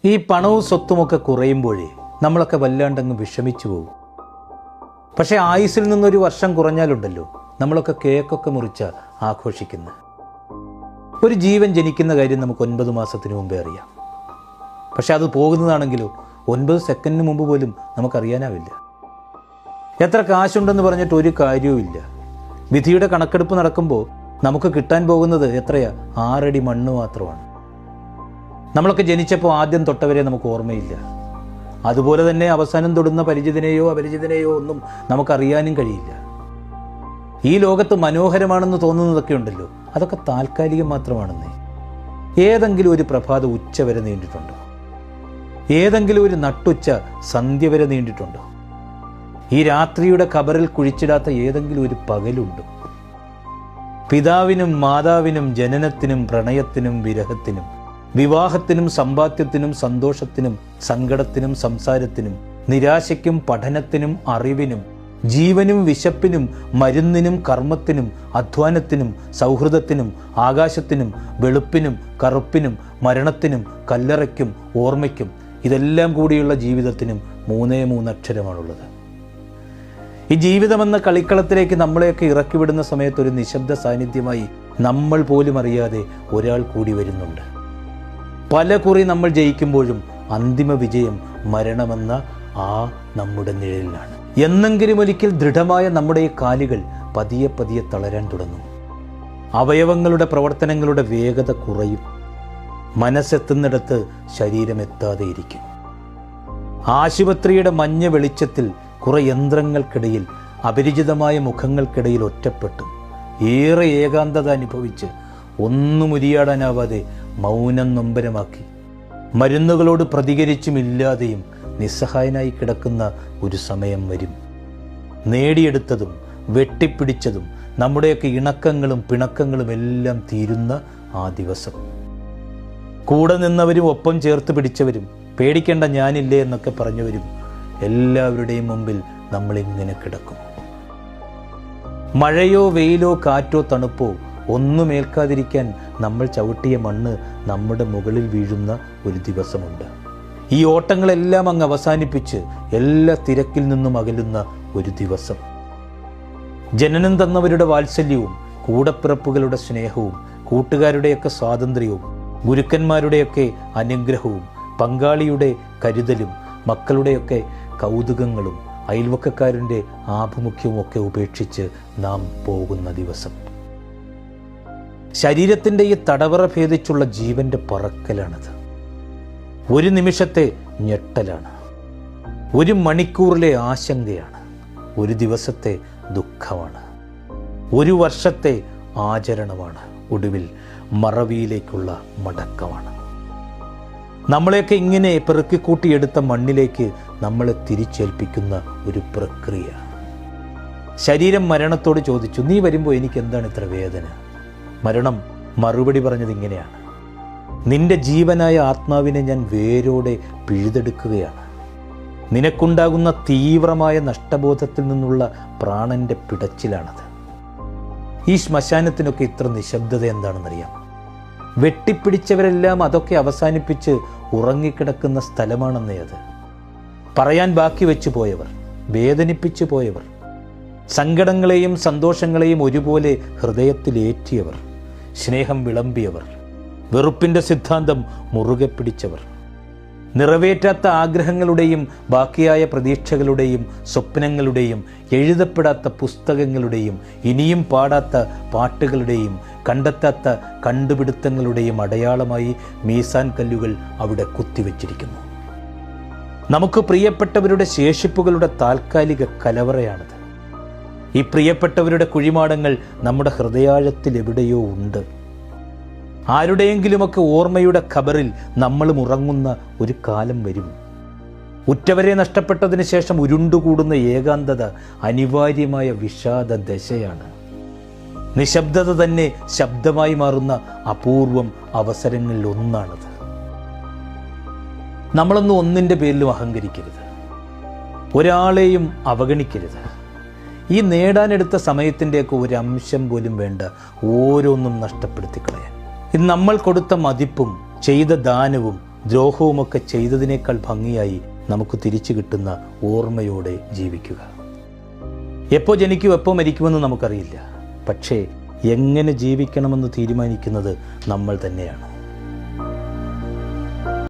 ഈ പണവും സ്വത്തുമൊക്കെ കുറയുമ്പോഴേ നമ്മളൊക്കെ വല്ലാണ്ടങ്ങ് വിഷമിച്ചു പോകും. പക്ഷേ ആയുസ്സിൽ നിന്നൊരു വർഷം കുറഞ്ഞാലുണ്ടല്ലോ നമ്മളൊക്കെ കേക്കൊക്കെ മുറിച്ച ആഘോഷിക്കുന്നത്. ഒരു ജീവൻ ജനിക്കുന്ന കാര്യം നമുക്ക് 9 മാസത്തിന് മുമ്പേ അറിയാം. പക്ഷെ അത് പോകുന്നതാണെങ്കിലോ 9 സെക്കൻഡിന് മുമ്പ് പോലും നമുക്കറിയാനാവില്ല. എത്ര കാശുണ്ടെന്ന് പറഞ്ഞിട്ട് ഒരു കാര്യവുമില്ല. വിധിയുടെ കണക്കെടുപ്പ് നടക്കുമ്പോൾ നമുക്ക് കിട്ടാൻ പോകുന്നത് എത്രയാ? 6 അടി മണ്ണ് മാത്രമാണ്. നമ്മളൊക്കെ ജനിച്ചപ്പോൾ ആദ്യം തൊട്ടവരെ നമുക്ക് ഓർമ്മയില്ല. അതുപോലെ തന്നെ അവസാനം തൊടുന്ന പരിചിതനെയോ അപരിചിതനെയോ ഒന്നും നമുക്കറിയാനും കഴിയില്ല. ഈ ലോകത്ത് മനോഹരമാണെന്ന് തോന്നുന്നതൊക്കെ ഉണ്ടല്ലോ, അതൊക്കെ താൽക്കാലികം മാത്രമാണെന്നേ. ഏതെങ്കിലും ഒരു പ്രഭാത ഉച്ച വരെ നീണ്ടിട്ടുണ്ടോ? ഏതെങ്കിലും ഒരു നട്ടുച്ച സന്ധ്യ വരെ നീണ്ടിട്ടുണ്ടോ? ഈ രാത്രിയുടെ ഖബറിൽ കുഴിച്ചിടാത്ത ഏതെങ്കിലും ഒരു പകലുണ്ടോ? പിതാവിനും മാതാവിനും ജനനത്തിനും പ്രണയത്തിനും വിരഹത്തിനും വിവാഹത്തിനും സമ്പാദ്യത്തിനും സന്തോഷത്തിനും സങ്കടത്തിനും സംസാരത്തിനും നിരാശയ്ക്കും പഠനത്തിനും അറിവിനും ജീവനും വിശപ്പിനും മരുന്നിനും കർമ്മത്തിനും അധ്വാനത്തിനും സൗഹൃദത്തിനും ആകാശത്തിനും വെളുപ്പിനും കറുപ്പിനും മരണത്തിനും കല്ലറയ്ക്കും ഓർമ്മയ്ക്കും ഇതെല്ലാം കൂടിയുള്ള ജീവിതത്തിനും 3 അക്ഷരമാണുള്ളത്. ഈ ജീവിതമെന്ന കളിക്കളത്തിലേക്ക് നമ്മളെയൊക്കെ ഇറക്കിവിടുന്ന സമയത്ത് ഒരു നിശബ്ദ സാന്നിധ്യമായി നമ്മൾ പോലും അറിയാതെ ഒരാൾ കൂടി വരുന്നുണ്ട്. പല കുറി നമ്മൾ ജയിക്കുമ്പോഴും അന്തിമ വിജയം മരണമെന്ന ആ നമ്മുടെ നിഴലിലാണ്. എന്നെങ്കിലും ഒരിക്കൽ ദൃഢമായ നമ്മുടെ ഈ കാലുകൾ പതിയെ പതിയെ തളരാൻ തുടങ്ങും. അവയവങ്ങളുടെ പ്രവർത്തനങ്ങളുടെ വേഗത കുറയും. മനസ്സെത്തുന്നിടത്ത് ശരീരം എത്താതെ ഇരിക്കും. ആശുപത്രിയുടെ മഞ്ഞ വെളിച്ചത്തിൽ കുറെ യന്ത്രങ്ങൾക്കിടയിൽ അപരിചിതമായ മുഖങ്ങൾക്കിടയിൽ ഒറ്റപ്പെട്ടു ഏറെ ഏകാന്തത അനുഭവിച്ച് ഒന്നും ഉരിയാടാനാവാതെ മൗനം നൊമ്പരമാക്കി മരുന്നുകളോട് പ്രതികരിച്ചുമില്ലാതെയും നിസ്സഹായനായി കിടക്കുന്ന ഒരു സമയം വരും. നേടിയെടുത്തതും വെട്ടിപ്പിടിച്ചതും നമ്മുടെയൊക്കെ ഇണക്കങ്ങളും പിണക്കങ്ങളും എല്ലാം തീരുന്ന ആ ദിവസം. കൂടെ നിന്നവരും ഒപ്പം ചേർത്ത് പിടിച്ചവരും പേടിക്കേണ്ട ഞാനില്ലേ എന്നൊക്കെ പറഞ്ഞവരും എല്ലാവരുടെയും മുമ്പിൽ നമ്മളിങ്ങനെ കിടക്കും. മഴയോ വെയിലോ കാറ്റോ തണുപ്പോ ഒന്നും ഏൽക്കാതിരിക്കാൻ നമ്മൾ ചവിട്ടിയ മണ്ണ് നമ്മുടെ മുകളിൽ വീഴുന്ന ഒരു ദിവസമുണ്ട്. ഈ ഓട്ടങ്ങളെല്ലാം അങ്ങ് അവസാനിപ്പിച്ച് എല്ലാ തിരക്കിൽ നിന്നും അകലുന്ന ഒരു ദിവസം. ജനനം തന്നവരുടെ വാത്സല്യവും കൂടപ്പിറപ്പുകളുടെ സ്നേഹവും കൂട്ടുകാരുടെയൊക്കെ സ്വാതന്ത്ര്യവും ഗുരുക്കന്മാരുടെയൊക്കെ അനുഗ്രഹവും പങ്കാളിയുടെ കരുതലും മക്കളുടെയൊക്കെ കൗതുകങ്ങളും അയൽവക്കക്കാരൻ്റെ ആഭിമുഖ്യവും ഒക്കെ ഉപേക്ഷിച്ച് നാം പോകുന്ന ദിവസം. ശരീരത്തിൻ്റെ ഈ തടവറ ഭേദിച്ചുള്ള ജീവന്റെ പറക്കലാണത്. ഒരു നിമിഷത്തെ ഞെട്ടലാണ്, ഒരു മണിക്കൂറിലെ ആശങ്കയാണ്, ഒരു ദിവസത്തെ ദുഃഖമാണ്, ഒരു വർഷത്തെ ആചരണമാണ്, ഒടുവിൽ മറവിയിലേക്കുള്ള മടക്കമാണ്. നമ്മളെയൊക്കെ ഇങ്ങനെ പെറുക്കിക്കൂട്ടിയെടുത്ത മണ്ണിലേക്ക് നമ്മളെ തിരിച്ചേൽപ്പിക്കുന്ന ഒരു പ്രക്രിയ. ശരീരം മരണത്തോട് ചോദിച്ചു, നീ വരുമ്പോൾ എനിക്ക് എന്താണ് ഇത്ര വേദന? മരണം മറുപടി പറഞ്ഞത് ഇങ്ങനെയാണ്, നിന്റെ ജീവനായ ആത്മാവിനെ ഞാൻ വേരോടെ പിഴുതെടുക്കുകയാണ്. നിനക്കുണ്ടാകുന്ന തീവ്രമായ നഷ്ടബോധത്തിൽ നിന്നുള്ള പ്രാണന്റെ പിടച്ചിലാണത്. ഈ ശ്മശാനത്തിനൊക്കെ ഇത്ര നിശബ്ദത എന്താണെന്നറിയാം? വെട്ടിപ്പിടിച്ചവരെല്ലാം അതൊക്കെ അവസാനിപ്പിച്ച് ഉറങ്ങിക്കിടക്കുന്ന സ്ഥലമാണെന്നേ അത്. പറയാൻ ബാക്കി വെച്ചു പോയവർ, വേദനിപ്പിച്ചു പോയവർ, സങ്കടങ്ങളെയും സന്തോഷങ്ങളെയും ഒരുപോലെ ഹൃദയത്തിലേറ്റിയവർ, സ്നേഹം വിളമ്പിയവർ, വെറുപ്പിൻ്റെ സിദ്ധാന്തം മുറുകെ പിടിച്ചവർ, നിറവേറ്റാത്ത ആഗ്രഹങ്ങളുടെയും ബാക്കിയായ പ്രതീക്ഷകളുടെയും സ്വപ്നങ്ങളുടെയും എഴുതപ്പെടാത്ത പുസ്തകങ്ങളുടെയും ഇനിയും പാടാത്ത പാട്ടുകളുടെയും കണ്ടെത്താത്ത കണ്ടുപിടുത്തങ്ങളുടെയും അടയാളമായി മീസാൻ കല്ലുകൾ അവിടെ കുത്തിവെച്ചിരിക്കുന്നു. നമുക്ക് പ്രിയപ്പെട്ടവരുടെ ശേഷിപ്പുകളുടെ താൽക്കാലിക കലവറയാണത്. ഈ പ്രിയപ്പെട്ടവരുടെ കുഴിമാടങ്ങൾ നമ്മുടെ ഹൃദയാഴത്തിൽ എവിടെയോ ഉണ്ട്. ആരുടെയെങ്കിലുമൊക്കെ ഓർമ്മയുടെ ഖബറിൽ നമ്മളും ഉറങ്ങുന്ന ഒരു കാലം വരും. ഉറ്റവരെ നഷ്ടപ്പെട്ടതിന് ശേഷം ഉരുണ്ടുകൂടുന്ന ഏകാന്തത അനിവാര്യമായ വിഷാദ ദശയാണ്. നിശബ്ദത തന്നെ ശബ്ദമായി മാറുന്ന അപൂർവം അവസരങ്ങളിൽ ഒന്നാണത്. നമ്മളൊന്നും ഒന്നിൻ്റെ പേരിലും അഹങ്കരിക്കരുത്, ഒരാളെയും അവഗണിക്കരുത്. ഈ നേടാനെടുത്ത സമയത്തിൻ്റെയൊക്കെ ഒരു അംശം പോലും വേണ്ട ഓരോന്നും നഷ്ടപ്പെടുത്തി കളയാൻ. ഇത് നമ്മൾ കൊടുത്ത മതിപ്പും ചെയ്ത ദാനവും ദ്രോഹവുമൊക്കെ ചെയ്തതിനേക്കാൾ ഭംഗിയായി നമുക്ക് തിരിച്ചു കിട്ടുന്ന ഓർമ്മയോടെ ജീവിക്കുക. എപ്പോൾ ജനിക്കും എപ്പോൾ മരിക്കുമെന്ന് നമുക്കറിയില്ല. പക്ഷേ എങ്ങനെ ജീവിക്കണമെന്ന് തീരുമാനിക്കുന്നത് നമ്മൾ തന്നെയാണ്.